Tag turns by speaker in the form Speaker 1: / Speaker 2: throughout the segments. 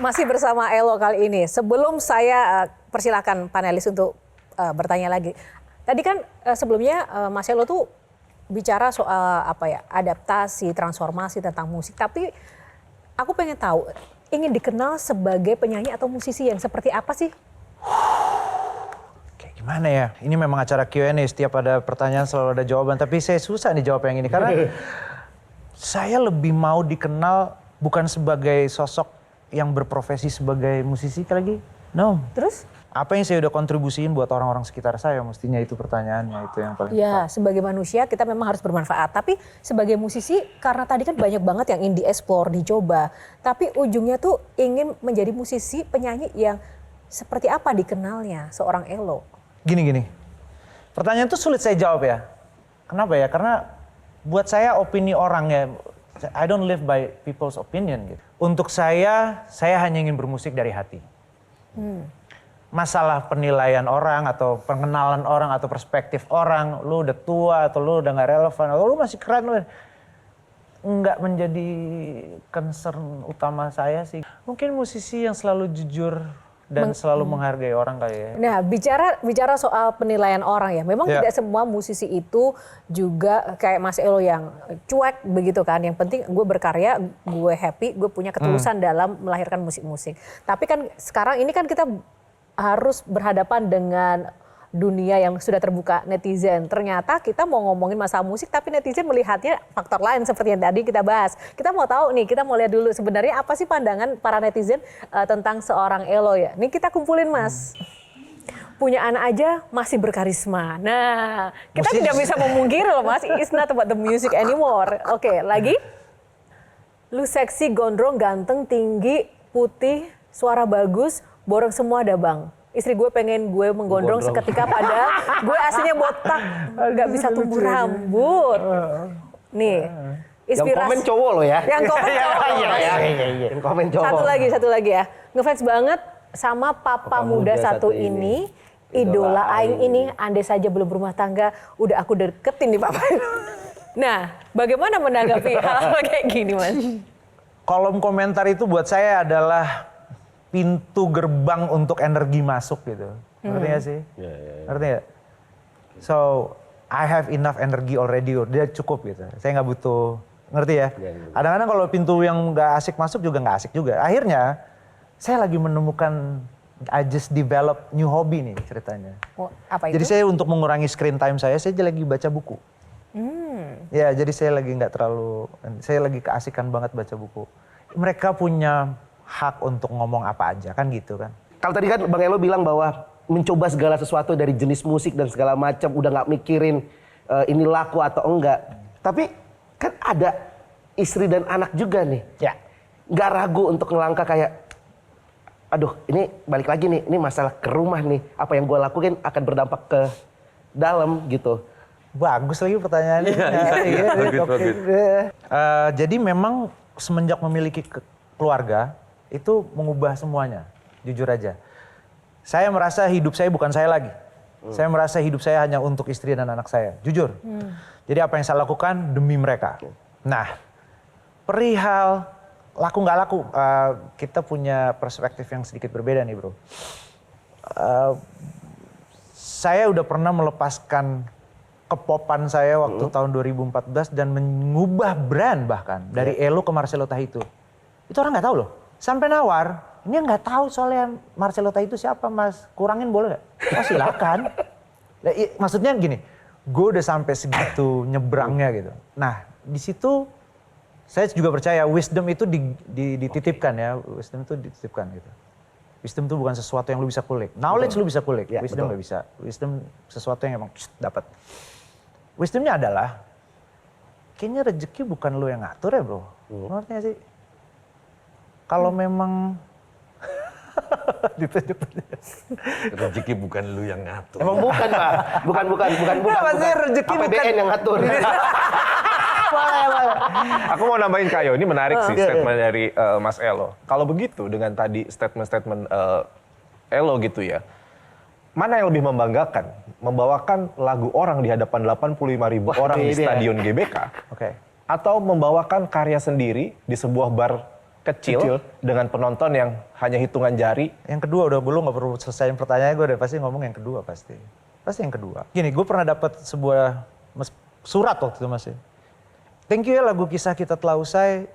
Speaker 1: Masih bersama Elo kali ini. Sebelum saya persilakan panelis untuk bertanya lagi. Tadi kan sebelumnya Mas Elo tuh bicara soal apa ya, adaptasi, transformasi tentang musik. Tapi aku pengen tahu, ingin dikenal sebagai penyanyi atau musisi yang seperti apa sih?
Speaker 2: Kayak gimana ya? Ini memang acara Q&A, setiap ada pertanyaan selalu ada jawaban. Tapi saya susah nih jawab yang ini karena saya lebih mau dikenal bukan sebagai sosok yang berprofesi sebagai musisi lagi. No.
Speaker 1: Terus?
Speaker 2: Apa yang saya udah kontribusiin buat orang-orang sekitar saya, mestinya itu pertanyaannya, itu yang paling
Speaker 1: ya, sebagai manusia kita memang harus bermanfaat. Tapi sebagai musisi, karena tadi kan banyak banget yang ingin dieksplor, dicoba. Tapi ujungnya tuh ingin menjadi musisi, penyanyi yang seperti apa dikenalnya seorang Elo?
Speaker 2: Gini. Pertanyaan itu sulit saya jawab ya. Kenapa ya? Karena buat saya opini orang ya, I don't live by people's opinion gitu. Untuk saya hanya ingin bermusik dari hati. Masalah penilaian orang atau pengenalan orang atau perspektif orang, lu udah tua atau lu udah gak relevan atau lu masih keren, lu nggak menjadi concern utama saya sih. Mungkin musisi yang selalu jujur dan selalu menghargai orang kali ya.
Speaker 1: Nah, bicara soal penilaian orang ya, memang tidak semua musisi itu juga kayak Mas Elo yang cuek begitu kan. Yang penting gue berkarya, gue happy, gue punya ketulusan dalam melahirkan musik-musik. Tapi kan sekarang ini kan kita harus berhadapan dengan dunia yang sudah terbuka, netizen. Ternyata kita mau ngomongin masalah musik tapi netizen melihatnya faktor lain seperti yang tadi kita bahas. Kita mau tahu nih, kita mau lihat dulu sebenarnya apa sih pandangan para netizen tentang seorang Elo ya. Nih kita kumpulin Mas. Punya anak aja masih berkarisma. Nah, kita tidak bisa memungkiri loh Mas, it's not about the music anymore. Oke, lagi. Lu seksi, gondrong, ganteng, tinggi, putih, suara bagus, borong semua ada bang. Istri gue pengen gue menggondrong seketika padahal gue aslinya botak, nggak bisa tumbuh rambut. Nih, inspirasi.
Speaker 3: Yang komen cowok lo ya.
Speaker 1: Yang komen cowok.
Speaker 3: Iya. Yang komen cowok.
Speaker 1: Satu lagi ya. Ngefans banget sama papa muda satu ini. Idola aing ini, andai saja belum berumah tangga, udah aku deketin nih papa. Nah, bagaimana menanggapi hal-hal kayak gini Mas?
Speaker 2: Kolom komentar itu buat saya adalah pintu gerbang untuk energi masuk gitu. Ngerti gak sih? Ngerti gak? So, I have enough energy already, dia cukup gitu. Saya nggak butuh, ngerti ya? Kadang-kadang kalau pintu yang nggak asik masuk juga nggak asik juga. Akhirnya, saya lagi menemukan, I just develop new hobby nih ceritanya.
Speaker 1: Oh, apa itu?
Speaker 2: Jadi saya untuk mengurangi screen time saya lagi baca buku. Ya, jadi saya lagi nggak terlalu, saya lagi keasikan banget baca buku. Mereka punya hak untuk ngomong apa aja kan gitu kan.
Speaker 3: Kalau tadi kan Bang Elo bilang bahwa mencoba segala sesuatu dari jenis musik dan segala macam udah nggak mikirin ini laku atau enggak. Tapi kan ada istri dan anak juga nih.
Speaker 2: Ya.
Speaker 3: Nggak ragu untuk ngelangkah kayak, aduh ini balik lagi nih, ini masalah ke rumah nih. Apa yang gue lakuin akan berdampak ke dalam gitu.
Speaker 2: Bagus lagi pertanyaannya.
Speaker 4: Bagus.
Speaker 2: Jadi memang semenjak memiliki keluarga, itu mengubah semuanya, jujur aja. Saya merasa hidup saya bukan saya lagi. Saya merasa hidup saya hanya untuk istri dan anak saya, jujur. Jadi apa yang saya lakukan demi mereka. Nah, perihal laku nggak laku, kita punya perspektif yang sedikit berbeda nih bro. Saya udah pernah melepaskan kepopan saya waktu tahun 2014 dan mengubah brand bahkan dari Elo ke Marcelo Tahitu. Itu orang nggak tahu loh. Sampai nawar, ini nggak tahu soalnya Marcelo Tahitu siapa mas, kurangin boleh nggak? Oh silakan. Maksudnya gini, gue udah sampai segitu nyebrangnya gitu. Nah di situ saya juga percaya wisdom itu dititipkan ya, wisdom itu dititipkan gitu. Wisdom itu bukan sesuatu yang lu bisa kulik. Knowledge lu bisa kulik, wisdom nggak bisa. Wisdom sesuatu yang emang dapat. Wisdomnya adalah, kayaknya rezeki bukan lu yang ngatur ya bro. Ngerti gak sih? Kalau memang
Speaker 4: Rezeki bukan lu yang ngatur.
Speaker 3: Emang bukan Pak, bukan.
Speaker 2: Maksudnya rezeki bukan
Speaker 3: APBN yang ngatur.
Speaker 4: Aku mau nambahin Kayo, ini menarik sih statement dari Mas Elo. Kalau begitu dengan tadi statement Elo gitu ya, mana yang lebih membanggakan? Membawakan lagu orang di hadapan 85.000 orang di Stadion GBK? Atau membawakan karya sendiri di sebuah bar kecil dengan penonton yang hanya hitungan jari.
Speaker 2: Yang kedua udah belum nggak perlu selesaiin pertanyaannya, gue udah pasti ngomong yang kedua pasti yang kedua. Gini, gue pernah dapat sebuah surat waktu itu masih. Thank you ya lagu Kisah Kita Telah Usai.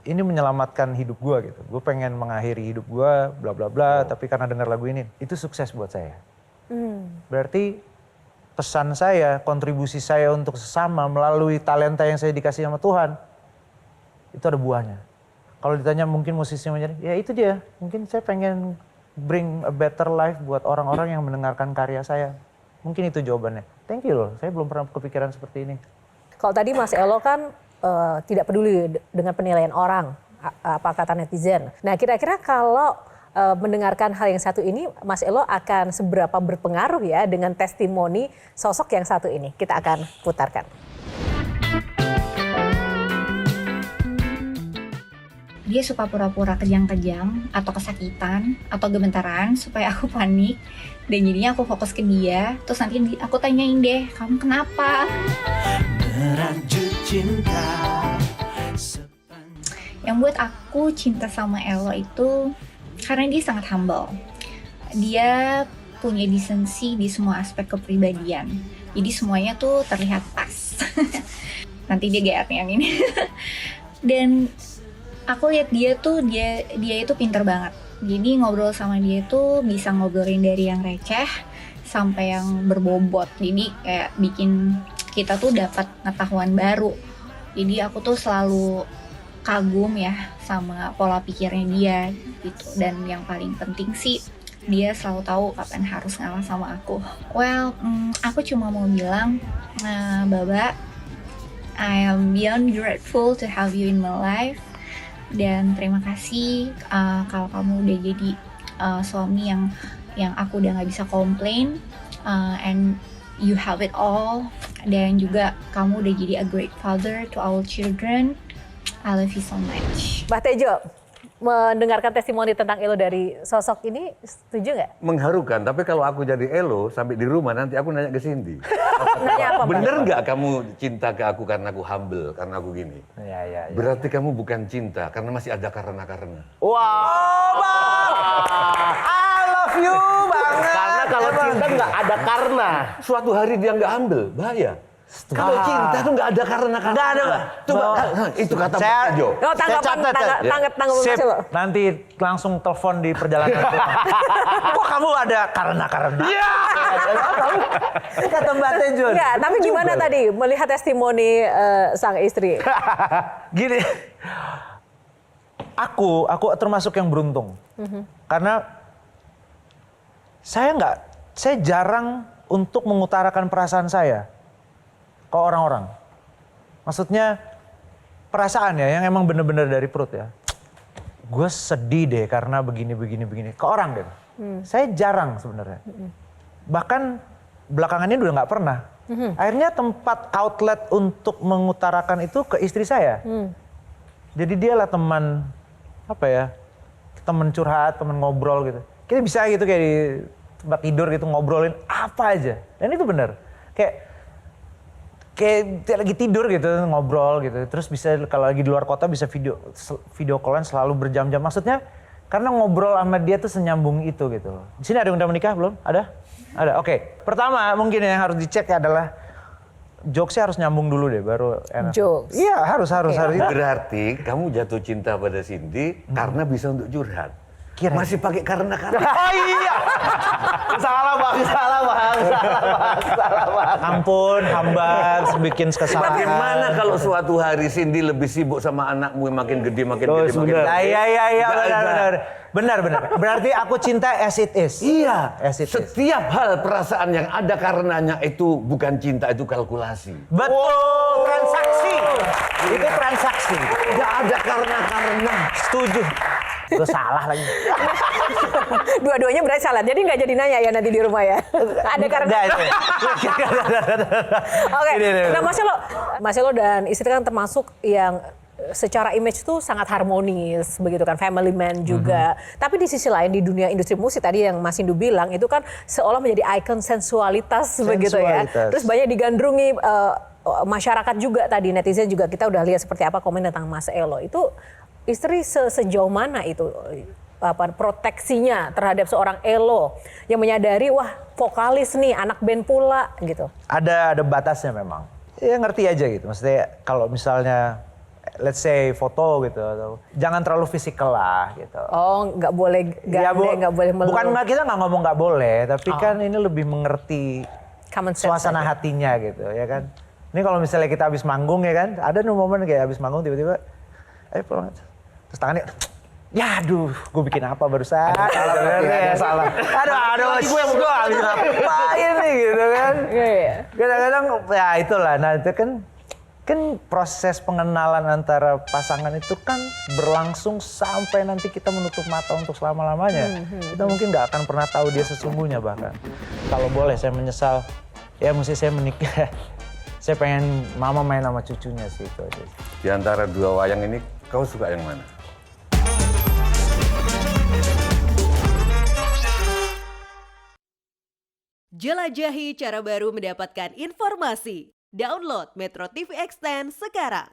Speaker 2: Ini menyelamatkan hidup gue gitu. Gue pengen mengakhiri hidup gue, bla bla bla. Tapi karena dengar lagu ini, itu sukses buat saya. Berarti pesan saya, kontribusi saya untuk sesama melalui talenta yang saya dikasih sama Tuhan, itu ada buahnya. Kalau ditanya mungkin musisi menjadi, ya itu dia. Mungkin saya pengen bring a better life buat orang-orang yang mendengarkan karya saya. Mungkin itu jawabannya. Thank you loh, saya belum pernah kepikiran seperti ini.
Speaker 1: Kalau tadi Mas Elo kan tidak peduli dengan penilaian orang, apa kata netizen. Nah kira-kira kalau mendengarkan hal yang satu ini, Mas Elo akan seberapa berpengaruh ya dengan testimoni sosok yang satu ini? Kita akan putarkan.
Speaker 5: Dia suka pura-pura kejang-kejang atau kesakitan atau gemetaran supaya aku panik. Dan jadinya aku fokus ke dia, terus nanti aku tanyain deh, kamu kenapa? Yang buat aku cinta sama Elo itu karena dia sangat humble. Dia punya desensi di semua aspek kepribadian. Jadi semuanya tuh terlihat pas. Nanti dia GR yang ini. Dan aku lihat dia itu pinter banget. Jadi ngobrol sama dia tuh bisa ngobrolin dari yang receh sampai yang berbobot. Jadi kayak bikin kita tuh dapat pengetahuan baru. Jadi aku tuh selalu kagum ya sama pola pikirnya dia gitu. Dan yang paling penting sih dia selalu tahu kapan harus ngalah sama aku. Well, aku cuma mau bilang, Baba, I am beyond grateful to have you in my life. Dan terima kasih kalau kamu udah jadi suami yang aku udah nggak bisa komplain, and you have it all. Dan juga kamu udah jadi a great father to our children. I love you so much.
Speaker 1: Mbak Tejo, mendengarkan testimoni tentang Elo dari sosok ini, setuju nggak?
Speaker 6: Mengharukan, tapi kalau aku jadi Elo sampai di rumah nanti aku nanya ke Cindy.
Speaker 1: Nanya apa, Mbak?
Speaker 6: Bener nggak kamu cinta ke aku karena aku humble, karena aku gini?
Speaker 2: Ya.
Speaker 6: Berarti kamu bukan cinta karena masih ada karena-karena.
Speaker 3: Wow, Bang. I love you banget. Karena kalau cinta nggak ada karena.
Speaker 6: Suatu hari dia nggak humble, bahaya. Kalau cinta tuh nggak ada karena-karena.
Speaker 3: Nggak ada, Mbak.
Speaker 6: Coba, itu kata Pak Tejo.
Speaker 1: Oh, tanggapan Mas
Speaker 2: Sip,
Speaker 1: Elo.
Speaker 2: nanti langsung telepon di perjalanan pulang. Kok kamu ada karena-karena? Iya. Kata Mbak Tejo.
Speaker 1: Enggak, tapi gimana tadi melihat testimoni sang istri?
Speaker 2: Gini, aku termasuk yang beruntung. Karena saya jarang untuk mengutarakan perasaan saya ke orang-orang. Maksudnya perasaan ya, yang emang bener-bener dari perut ya. Gue sedih deh karena begini. Ke orang deh. Saya jarang sebenarnya. Bahkan belakangan ini udah nggak pernah. Akhirnya tempat outlet untuk mengutarakan itu ke istri saya. Jadi dialah teman, teman curhat, teman ngobrol gitu. Kita bisa gitu kayak di tempat tidur gitu ngobrolin apa aja. Dan itu benar. Kayak lagi tidur gitu ngobrol gitu. Terus bisa kalau lagi di luar kota bisa video callan selalu berjam-jam. Maksudnya karena ngobrol sama dia tuh senyambung itu gitu. Di sini ada yang udah menikah belum? Ada? Ada. Oke. Pertama mungkin yang harus dicek adalah jokesnya harus nyambung dulu deh baru enak.
Speaker 1: Jokes.
Speaker 2: Iya, harus.
Speaker 6: Berarti kamu jatuh cinta pada Cindy karena bisa untuk curhat. Masih pakai karena-karena.
Speaker 3: Oh iya. Salah bang.
Speaker 2: Ampun, hamba bikin kesalahan.
Speaker 6: Bagaimana kalau suatu hari Cindy lebih sibuk sama anakmu yang makin gede, makin gede.
Speaker 2: Iya, benar. Berarti aku cinta as it is.
Speaker 6: Iya.
Speaker 2: As it is.
Speaker 6: Setiap hal perasaan yang ada karenanya itu bukan cinta, itu kalkulasi.
Speaker 2: Betul, transaksi. Itu transaksi.
Speaker 6: Tidak ada karena.
Speaker 2: Setuju. Gue salah lagi.
Speaker 1: Dua-duanya berarti salah. Jadi nggak jadi nanya ya nanti di rumah ya. Ada karena. Oke. Nah Mas Elo dan istri kan termasuk yang secara image tuh sangat harmonis begitu kan, family man juga. Tapi di sisi lain di dunia industri musik tadi yang Mas Hindu bilang itu kan seolah menjadi ikon sensualitas begitu ya. Terus banyak digandrungi masyarakat juga tadi, netizen juga, kita udah lihat seperti apa komen tentang Mas Elo. Itu istri sejauh mana itu proteksinya terhadap seorang Elo yang menyadari wah vokalis nih anak band pula gitu.
Speaker 2: Ada batasnya memang. Ya ngerti aja gitu. Maksudnya kalau misalnya let's say foto gitu atau jangan terlalu fisikal lah gitu.
Speaker 1: Oh, nggak boleh gandeng, nggak boleh meluk.
Speaker 2: Bukan kita nggak ngomong nggak boleh, tapi kan ini lebih mengerti suasana hatinya gitu, ya kan. Ini kalau misalnya kita habis manggung ya kan, ada nih momen kayak habis manggung tiba-tiba, pulang. Terus tangannya, ya aduh, gue bikin apa barusan? Ada salah. Aduh, gue yang gue habis ngapain nih gitu kan. Kadang-kadang ya itulah, nah itu kan proses pengenalan antara pasangan itu kan berlangsung sampai nanti kita menutup mata untuk selama-lamanya. Kita mungkin nggak akan pernah tahu dia sesungguhnya bahkan. Kalau boleh saya menyesal, ya mesti saya menikah. Saya pengen mama main sama cucunya sih itu aja.
Speaker 6: Di antara dua wayang ini, kau suka yang mana?
Speaker 7: Jelajahi cara baru mendapatkan informasi. Download Metro TV Extend sekarang.